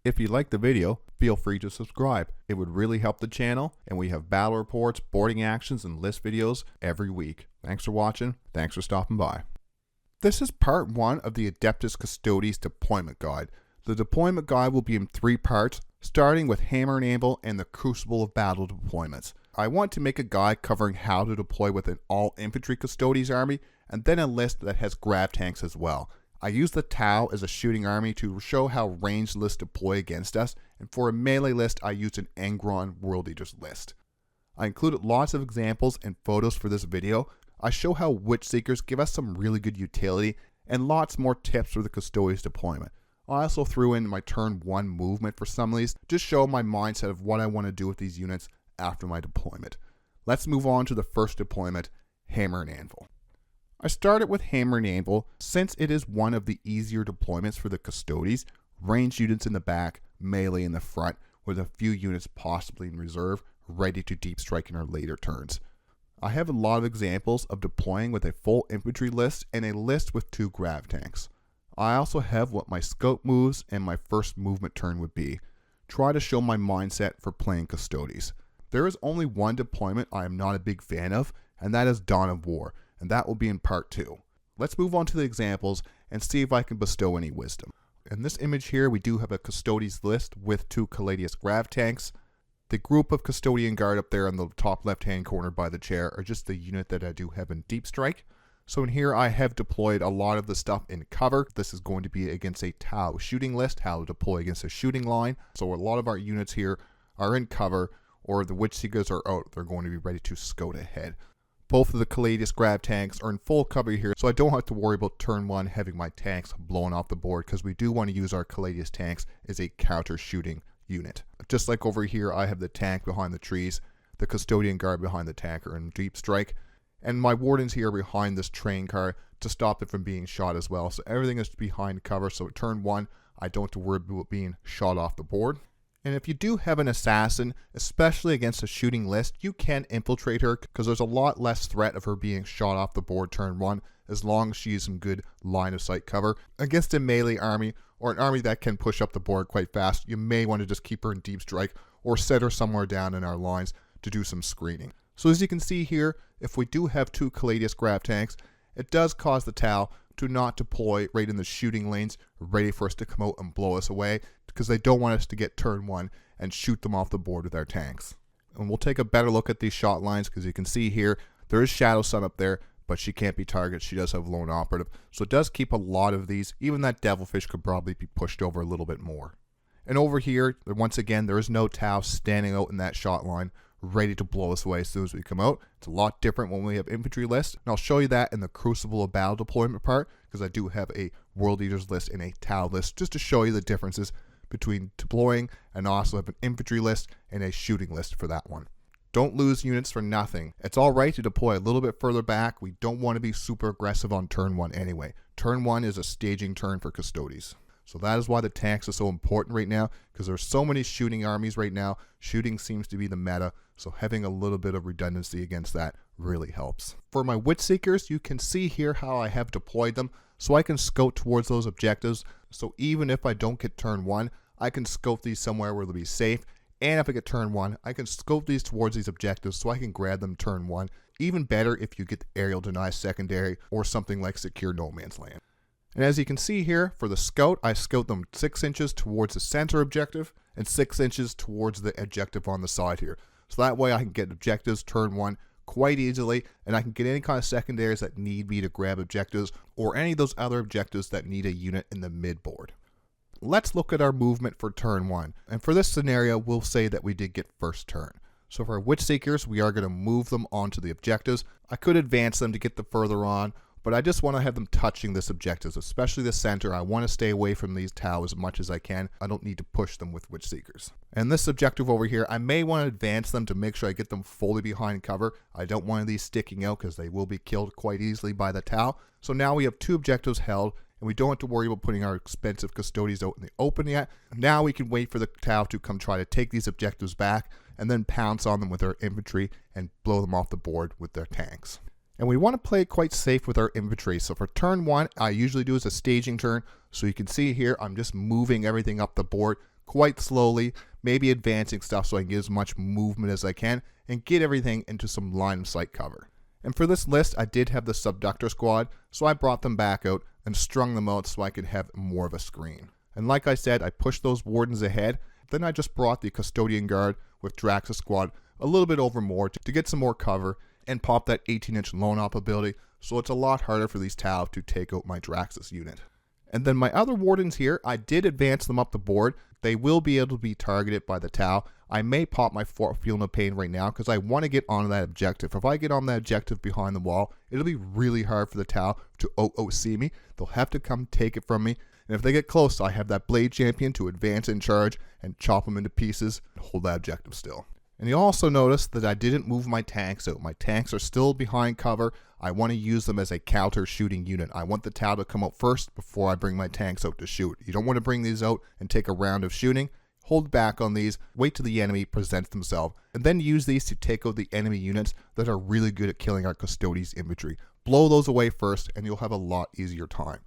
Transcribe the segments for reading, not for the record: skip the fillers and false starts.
If you liked the video, feel free to subscribe. It would really help the channel, and we have battle reports, boarding actions, and list videos every week. Thanks for watching. Thanks for stopping by. This is part 1 of the Adeptus Custodes Deployment Guide. The deployment guide will be in 3 parts, starting with Hamm and Anvil and the Crucible of Battle deployments. I want to make a guide covering how to deploy with an All Infantry Custodes army, and then a list that has Grav-tanks as well. I use the Tau as a shooting army to show how ranged lists deploy against us, and for a melee list I used an Angron World Eaters List. I included lots of examples and photos for this video. I show how Witchseekers give us some really good utility, and lots more tips for the Custodes deployment. I also threw in my turn 1 movement for some of these, to show my mindset of what I want to do with these units after my deployment. Let's move on to the first deployment, Hamm and Anvil. I started with Hamm and Anvil since it is one of the easier deployments for the Custodes, ranged units in the back, melee in the front, with a few units possibly in reserve, ready to deep strike in our later turns. I have a lot of examples of deploying with a full infantry list and a list with 2 Grav-tanks. I also have what my scout moves and my first movement turn would be. Try to show my mindset for playing Custodes. There is only one deployment I am not a big fan of, and that is Dawn of War, and that will be in part 2. Let's move on to the examples and see if I can bestow any wisdom. In this image here, we do have a Custodes list with 2 Custodes Grav-tanks. The group of Custodian Guard up there in the top left-hand corner by the chair are just the unit that I do have in Deep Strike. So in here, I have deployed a lot of the stuff in cover. This is going to be against a Tau shooting list, how to deploy against a shooting line. So a lot of our units here are in cover, or the Witchseekers are out. They're going to be ready to scout ahead. Both of the Custodes Grav-tanks are in full cover here, so I don't have to worry about turn 1 having my tanks blown off the board, because we do want to use our Custodes tanks as a counter shooting unit. Just like over here, I have the tank behind the trees, the Custodian Guard behind the tank are in Deep Strike, and my wardens here behind this train car to stop it from being shot as well. So everything is behind cover, so at turn 1, I don't have to worry about being shot off the board. And if you do have an assassin, especially against a shooting list, you can infiltrate her, because there's a lot less threat of her being shot off the board turn 1, as long as she has some good line of sight cover. Against a melee army, or an army that can push up the board quite fast, you may want to just keep her in Deep Strike, or set her somewhere down in our lines to do some screening. So as you can see here, if we do have 2 Custodes Grav-tanks, it does cause the Tau to not deploy right in the shooting lanes, ready for us to come out and blow us away, because they don't want us to get turn 1 and shoot them off the board with our tanks. And we'll take a better look at these shot lines, because you can see here, there is Shadow Sun up there, but she can't be targeted. She does have Lone Operative, so it does keep a lot of these. Even that Devilfish could probably be pushed over a little bit more. And over here, once again, there is no Tau standing out in that shot line, ready to blow us away as soon as we come out. It's a lot different when we have infantry lists, and I'll show you that in the Crucible of Battle deployment part, because I do have a World Eaters list and a Tau list, just to show you the differences between deploying, and also have an infantry list and a shooting list for that one. Don't lose units for nothing. It's alright to deploy a little bit further back. We don't want to be super aggressive on turn 1 anyway. Turn 1 is a staging turn for Custodes. So that is why the tanks are so important right now, because there's so many shooting armies right now. Shooting seems to be the meta, so having a little bit of redundancy against that really helps. For my Witchseekers, you can see here how I have deployed them, so I can scout towards those objectives. So even if I don't get turn 1, I can scout these somewhere where they'll be safe, and if I get turn 1, I can scout these towards these objectives so I can grab them turn 1. Even better if you get the aerial deny secondary, or something like secure no man's land. And as you can see here, for the scout, I scout them 6 inches towards the center objective and 6 inches towards the objective on the side here. So that way I can get objectives turn 1 quite easily, and I can get any kind of secondaries that need me to grab objectives, or any of those other objectives that need a unit in the mid board. Let's look at our movement for turn 1. And for this scenario, we'll say that we did get first turn. So for our Witchseekers, we are going to move them onto the objectives. I could advance them to get them further on, but I just want to have them touching this objectives, especially the center. I want to stay away from these Tau as much as I can. I don't need to push them with Witchseekers. And this objective over here, I may want to advance them to make sure I get them fully behind cover. I don't want these sticking out, because they will be killed quite easily by the Tau. So now we have 2 objectives held, and we don't have to worry about putting our expensive Custodes out in the open yet. Now we can wait for the Tau to come try to take these objectives back, and then pounce on them with our infantry and blow them off the board with their tanks. And we want to play it quite safe with our infantry. So for turn 1, I usually do as a staging turn. So you can see here, I'm just moving everything up the board quite slowly, maybe advancing stuff so I can get as much movement as I can and get everything into some line of sight cover. And for this list, I did have the Subductor Squad, so I brought them back out and strung them out so I could have more of a screen. And like I said, I pushed those Wardens ahead. Then I just brought the Custodian Guard with Drax's Squad a little bit over more to get some more cover and pop that 18-inch lone-op ability, so it's a lot harder for these Tau to take out my Draxus unit. And then my other Wardens here, I did advance them up the board. They will be able to be targeted by the Tau. I may pop my Fort Feel No Pain right now because I want to get onto that objective. If I get on that objective behind the wall, it'll be really hard for the Tau to OOC me. They'll have to come take it from me. And if they get close, I have that Blade Champion to advance in charge and chop them into pieces and hold that objective still. And you also notice that I didn't move my tanks out. My tanks are still behind cover. I want to use them as a counter shooting unit. I want the Tau to come out first before I bring my tanks out to shoot. You don't want to bring these out and take a round of shooting. Hold back on these, wait till the enemy presents themselves, and then use these to take out the enemy units that are really good at killing our Custodes infantry. Blow those away first and you'll have a lot easier time.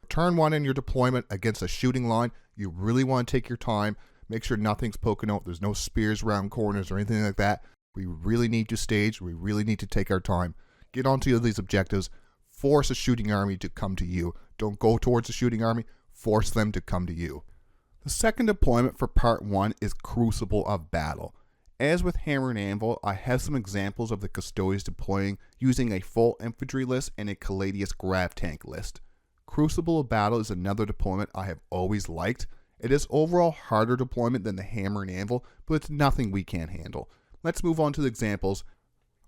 Turn 1 in your deployment against a shooting line, you really want to take your time. Make sure nothing's poking out. There's no spears around corners or anything like that. We really need to stage. We really need to take our time. Get onto these objectives. Force a shooting army to come to you. Don't go towards a shooting army. Force them to come to you. The second deployment for part 1 is Crucible of Battle. As with Hammer and Anvil, I have some examples of the Custodes deploying using a full infantry list and a Caladius Grav-tank list. Crucible of Battle is another deployment I have always liked. It is overall harder deployment than the Hammer and Anvil, but it's nothing we can't handle. Let's move on to the examples.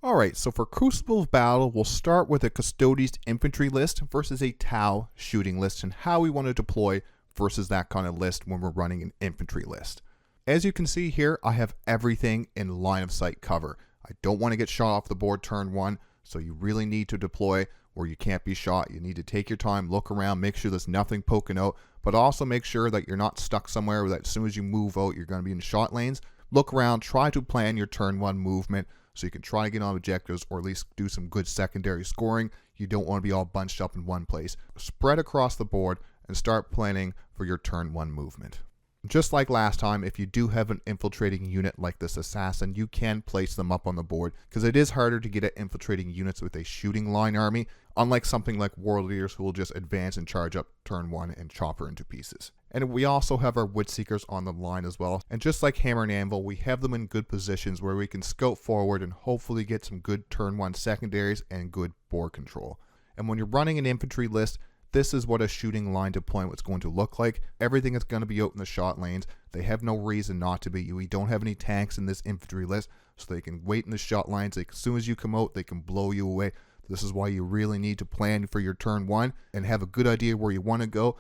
Alright, so for Crucible of Battle, we'll start with a Custodes infantry list versus a Tau shooting list and how we want to deploy versus that kind of list when we're running an infantry list. As you can see here, I have everything in line of sight cover. I don't want to get shot off the board turn 1, so you really need to deploy where you can't be shot. You need to take your time, look around, make sure there's nothing poking out, but also make sure that you're not stuck somewhere that as soon as you move out, you're going to be in shot lanes. Look around, try to plan your turn 1 movement so you can try to get on objectives or at least do some good secondary scoring. You don't want to be all bunched up in one place. Spread across the board and start planning for your turn 1 movement. Just like last time, if you do have an infiltrating unit like this assassin, you can place them up on the board because it is harder to get at infiltrating units with a shooting line army, unlike something like World Eaters who will just advance and charge up turn 1 and chop her into pieces. And we also have our Witchseekers on the line as well. And just like Hammer and Anvil, we have them in good positions where we can scout forward and hopefully get some good turn 1 secondaries and good board control. And when you're running an infantry list, this is what a shooting line deployment is going to look like. Everything is going to be out in the shot lanes. They have no reason not to be. We don't have any tanks in this infantry list, so they can wait in the shot lines. As soon as you come out, they can blow you away. This is why you really need to plan for your turn 1 and have a good idea where you want to go.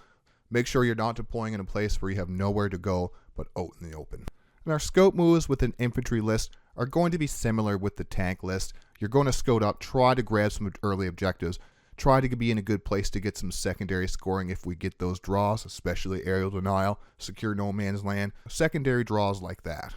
Make sure you're not deploying in a place where you have nowhere to go but out in the open. And our scout moves with an infantry list are going to be similar with the tank list. You're going to scout up, try to grab some early objectives. Try to be in a good place to get some secondary scoring if we get those draws, especially aerial denial, secure no man's land, secondary draws like that.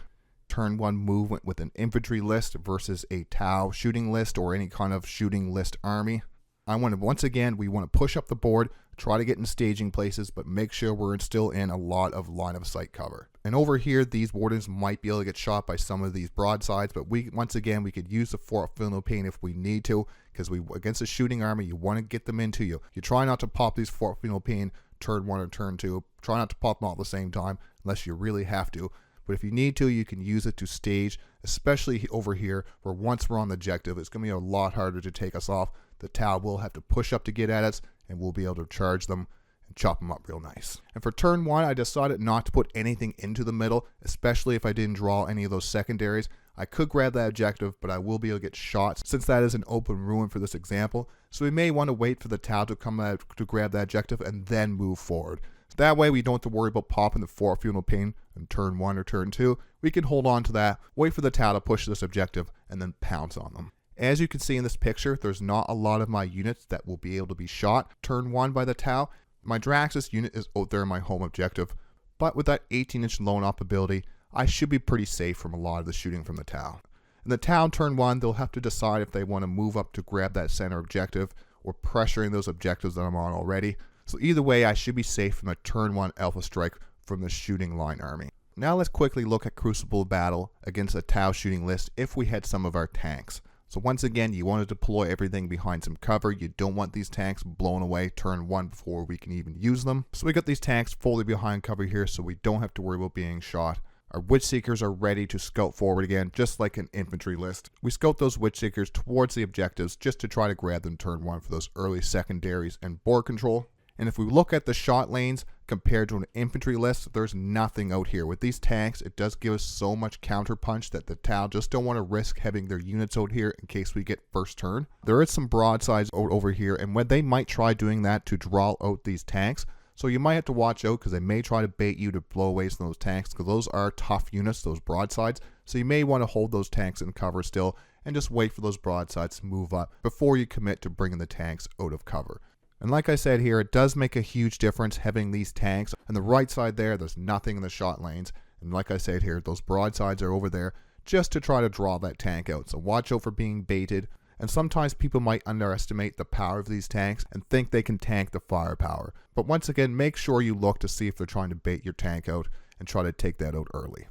Turn 1 movement with an infantry list versus a Tau shooting list or any kind of shooting list army. Once again, we want to push up the board, try to get in staging places, but make sure we're still in a lot of line of sight cover. And over here, these wardens might be able to get shot by some of these broadsides, but once again, we could use the Fort Feel No Pain if we need to, because against a shooting army, you want to get them into you. You try not to pop these Fort Feel No Pain turn 1 or turn 2. Try not to pop them all at the same time, unless you really have to. But if you need to, you can use it to stage, especially over here, where once we're on the objective, it's going to be a lot harder to take us off. The Tau will have to push up to get at us, and we'll be able to charge them and chop them up real nice. And for turn 1, I decided not to put anything into the middle, especially if I didn't draw any of those secondaries. I could grab that objective, but I will be able to get shot since that is an open ruin for this example. So we may want to wait for the Tau to come out to grab that objective and then move forward. So that way we don't have to worry about popping the Fort Feel No Pain in turn 1 or turn 2. We can hold on to that, wait for the Tau to push this objective, and then pounce on them. As you can see in this picture, there's not a lot of my units that will be able to be shot turn 1 by the Tau. My Draxus unit is out there in my home objective, but with that 18-inch lone op ability, I should be pretty safe from a lot of the shooting from the Tau. In the Tau turn 1, they'll have to decide if they want to move up to grab that center objective or pressuring those objectives that I'm on already. So either way, I should be safe from a turn 1 alpha strike from the shooting line army. Now let's quickly look at Crucible of Battle against a Tau shooting list if we had some of our tanks. So once again, you want to deploy everything behind some cover. You don't want these tanks blown away turn 1 before we can even use them. So we got these tanks fully behind cover here, so we don't have to worry about being shot. Our Witchseekers are ready to scout forward again, just like an infantry list. We scout those Witchseekers towards the objectives just to try to grab them turn 1 for those early secondaries and board control. And if we look at the shot lanes compared to an infantry list, there's nothing out here. With these tanks, it does give us so much counter punch that the Tau just don't want to risk having their units out here in case we get first turn. There is some broadsides over here, and when they might try doing that to draw out these tanks. So you might have to watch out because they may try to bait you to blow away some of those tanks because those are tough units, those broadsides. So you may want to hold those tanks in cover still and just wait for those broadsides to move up before you commit to bringing the tanks out of cover. And like I said here, it does make a huge difference having these tanks. On the right side there's nothing in the shot lanes. And like I said here, those broadsides are over there just to try to draw that tank out. So watch out for being baited. And sometimes people might underestimate the power of these tanks and think they can tank the firepower. But once again, make sure you look to see if they're trying to bait your tank out and try to take that out early.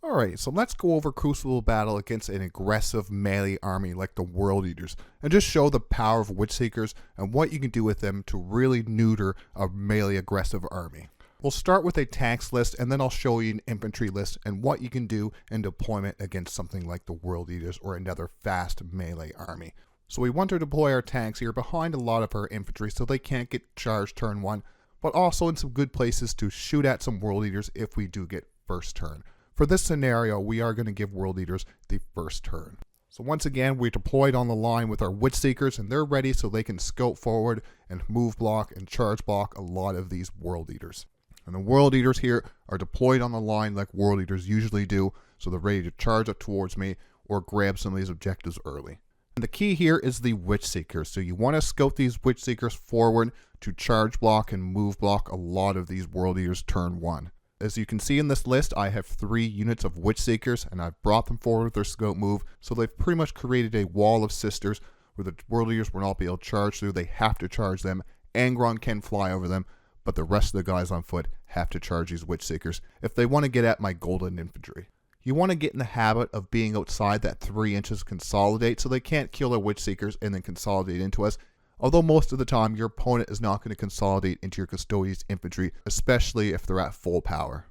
Alright, so let's go over Crucible Battle against an aggressive melee army like the World Eaters and just show the power of Witchseekers and what you can do with them to really neuter a melee aggressive army. We'll start with a tanks list and then I'll show you an infantry list and what you can do in deployment against something like the World Eaters or another fast melee army. So we want to deploy our tanks here behind a lot of our infantry so they can't get charged turn 1, but also in some good places to shoot at some World Eaters if we do get first turn. For this scenario, we are going to give World Eaters the first turn. So once again, we deployed on the line with our Witchseekers and they're ready so they can scout forward and move block and charge block a lot of these World Eaters. And the World Eaters here are deployed on the line like World Eaters usually do, so they're ready to charge up towards me or grab some of these objectives early. And the key here is the Witchseekers. So you want to scout these Witchseekers forward to charge block and move block a lot of these World Eaters turn 1. As you can see in this list, I have 3 units of Witchseekers and I've brought them forward with their scout move, so they've pretty much created a wall of sisters where the World Eaters will not be able to charge through. They have to charge them. Angron can fly over them, but the rest of the guys on foot have to charge these Witchseekers if they want to get at my golden infantry. You want to get in the habit of being outside that 3 inches consolidate so they can't kill their Witchseekers and then consolidate into us. Although most of the time your opponent is not going to consolidate into your Custodes infantry, especially if they're at full power.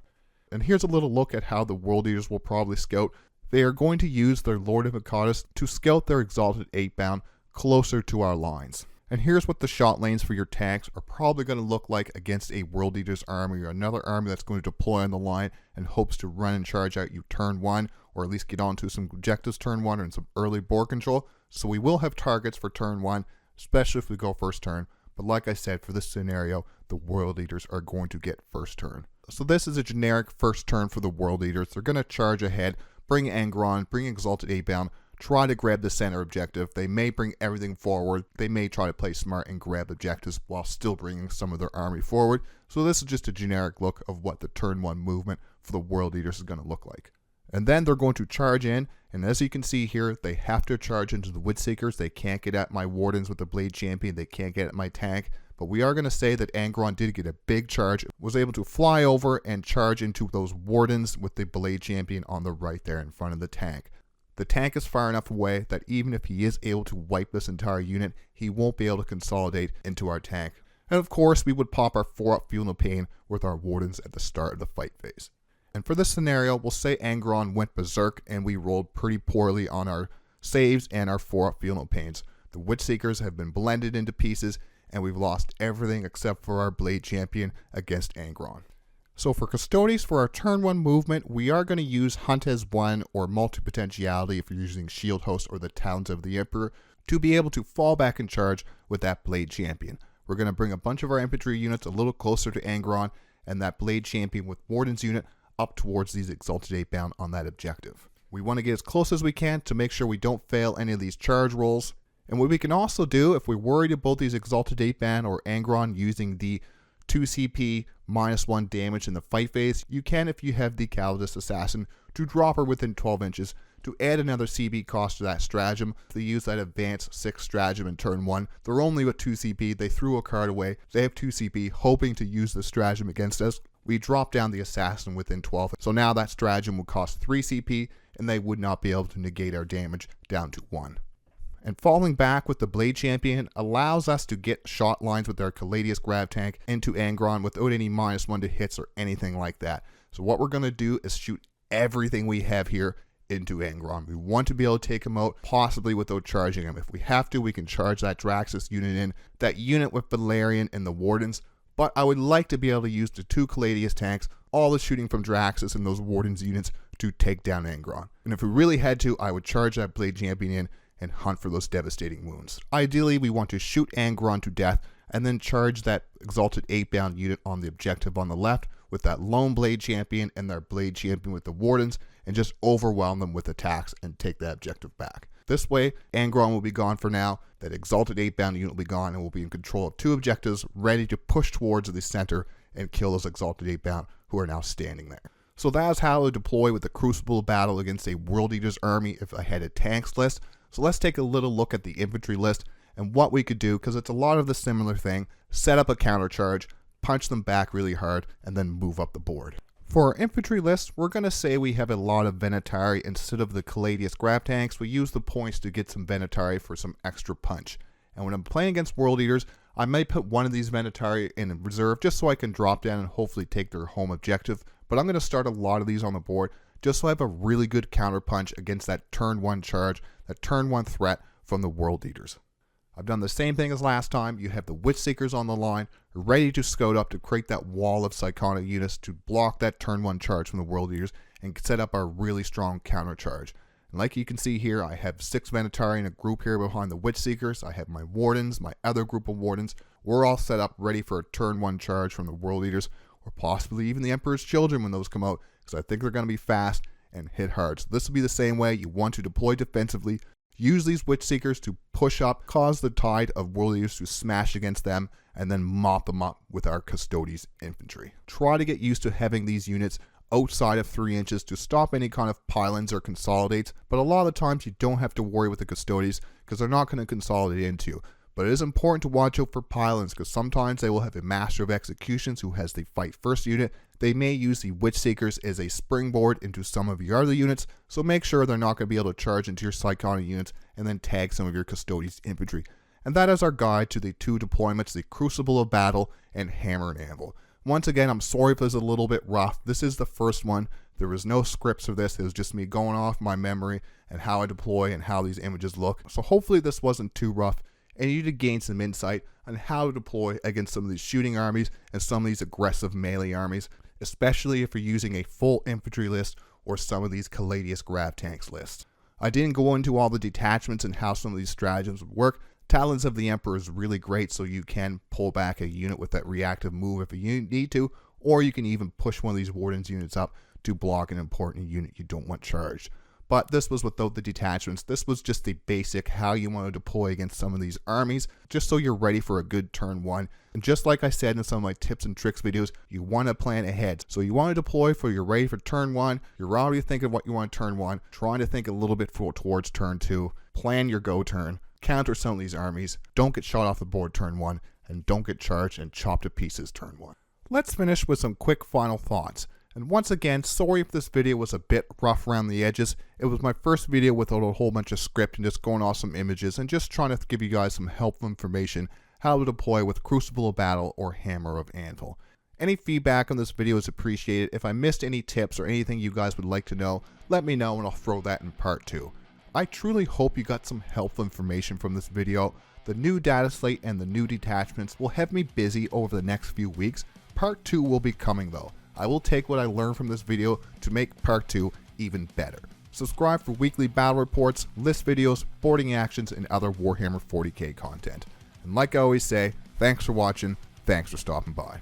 And here's a little look at how the World Eaters will probably scout. They are going to use their Lord of Custodes to scout their Exalted 8-bound closer to our lines. And here's what the shot lanes for your tanks are probably going to look like against a World Eaters army or another army that's going to deploy on the line and hopes to run and charge out you turn 1 or at least get onto some objectives turn 1 and some early board control. So we will have targets for turn 1, especially if we go first turn. But like I said, for this scenario, the World Eaters are going to get first turn. So this is a generic first turn for the World Eaters. They're going to charge ahead, bring Angron, bring Exalted 8-bound, try to grab the center objective. They may bring everything forward. They may try to play smart and grab objectives while still bringing some of their army forward. So this is just a generic look of what the turn 1 movement for the World Eaters is going to look like. And then they're going to charge in, and as you can see here, they have to charge into the Witchseekers. They can't get at my Wardens with the Blade Champion. They can't get at my tank. But we are going to say that Angron did get a big charge, was able to fly over and charge into those Wardens with the Blade Champion on the right there in front of the tank. The tank is far enough away that even if he is able to wipe this entire unit, he won't be able to consolidate into our tank. And of course, we would pop our 4-up Feel No Pain with our Wardens at the start of the fight phase. And for this scenario, we'll say Angron went berserk and we rolled pretty poorly on our saves and our 4-up Feel No Pains. The Witchseekers have been blended into pieces and we've lost everything except for our Blade Champion against Angron. So for Custodes, for our turn 1 movement, we are going to use Hunt as 1 or Multi-Potentiality if you're using Shield Host or the Talons of the Emperor to be able to fall back and charge with that Blade Champion. We're going to bring a bunch of our infantry units a little closer to Angron and that Blade Champion with Warden's unit up towards these Exalted 8-bound on that objective. We want to get as close as we can to make sure we don't fail any of these charge rolls. And what we can also do, if we're worried about these Exalted 8-bound or Angron using the 2 CP, -1 damage in the fight phase, you can, if you have the Custodes Assassin, to drop her within 12 inches to add another CP cost to that stratagem. They use that advanced 6 stratagem in turn 1. They're only with 2 CP, they threw a card away, they have 2 CP, hoping to use the stratagem against us. We drop down the assassin within 12, so now that stratagem would cost 3 CP, and they would not be able to negate our damage down to 1. And falling back with the Blade Champion allows us to get shot lines with our Custodes Grav-tank into Angron without any -1 to hits or anything like that. So what we're going to do is shoot everything we have here into Angron. We want to be able to take him out, possibly without charging him. If we have to, we can charge that Draxus unit in, that unit with Valerian and the Wardens, but I would like to be able to use the 2 Custodes tanks, all the shooting from Draxus and those Wardens units to take down Angron. And if we really had to, I would charge that Blade Champion in and hunt for those devastating wounds. Ideally, we want to shoot Angron to death and then charge that Exalted 8-bound unit on the objective on the left with that lone Blade Champion and their Blade Champion with the Wardens, and just overwhelm them with attacks and take that objective back. This way, Angron will be gone for now, that Exalted 8-bound unit will be gone, and we'll be in control of 2 objectives, ready to push towards the center and kill those Exalted 8-bound who are now standing there. So that is how to deploy with the Crucible of Battle against a World Eaters army if I had a tanks list. So let's take a little look at the infantry list and what we could do, because it's a lot of the similar thing. Set up a counter charge, punch them back really hard, and then move up the board. For our infantry list, we're going to say we have a lot of Venatari instead of the Custodes Grav-tanks. We use the points to get some Venatari for some extra punch. And when I'm playing against World Eaters, I might put one of these Venatari in reserve just so I can drop down and hopefully take their home objective. But I'm going to start a lot of these on the board just so I have a really good counter punch against that turn 1 charge, that turn 1 threat from the World Eaters. I've done the same thing as last time. You have the Witchseekers on the line, ready to scout up to create that wall of Psychotic units to block that turn 1 charge from the World Eaters and set up our really strong counter charge. And like you can see here, I have 6 Venatari in a group here behind the Witchseekers. I have my Wardens, my other group of Wardens. We're all set up ready for a turn 1 charge from the World Eaters, or possibly even the Emperor's Children when those come out, because I think they're going to be fast and hit hard. So this will be the same way. You want to deploy defensively, use these Witchseekers to push up, cause the tide of World Eaters to smash against them, and then mop them up with our Custodes infantry. Try to get used to having these units outside of 3 inches to stop any kind of pylons or consolidates, but a lot of the times you don't have to worry with the Custodes because they're not going to consolidate into you. But it is important to watch out for pylons because sometimes they will have a Master of Executions who has the fight first unit. They may use the Witchseekers as a springboard into some of your other units, so make sure they're not going to be able to charge into your Psychotic units and then tag some of your Custodes infantry. And that is our guide to the 2 deployments, the Crucible of Battle and Hammer and Anvil. Once again, I'm sorry if this is a little bit rough. This is the first one. There was no scripts for this. It was just me going off my memory and how I deploy and how these images look. So hopefully this wasn't too rough, and you to gain some insight on how to deploy against some of these shooting armies and some of these aggressive melee armies, especially if you're using a full infantry list or some of these Custodes Grav-tanks lists. I didn't go into all the detachments and how some of these stratagems would work. Talons of the Emperor is really great, so you can pull back a unit with that reactive move if you need to, or you can even push one of these Wardens units up to block an important unit you don't want charged. But this was without the detachments. This was just the basic how you want to deploy against some of these armies, just so you're ready for a good turn 1. And just like I said in some of my tips and tricks videos, you want to plan ahead. So you want to deploy for you're ready for turn 1. You're already thinking what you want turn 1, trying to think a little bit towards turn 2. Plan your go turn. Counter some of these armies. Don't get shot off the board turn 1, and don't get charged and chopped to pieces turn 1. Let's finish with some quick final thoughts. And once again, sorry if this video was a bit rough around the edges. It was my first video without a whole bunch of script and just going off some images and just trying to give you guys some helpful information how to deploy with Crucible of Battle or Hammer of Anvil. Any feedback on this video is appreciated. If I missed any tips or anything you guys would like to know, let me know and I'll throw that in part 2. I truly hope you got some helpful information from this video. The new data slate and the new detachments will have me busy over the next few weeks. Part 2 will be coming though. I will take what I learned from this video to make part 2 even better. Subscribe for weekly battle reports, list videos, boarding actions, and other Warhammer 40K content. And like I always say, thanks for watching, thanks for stopping by.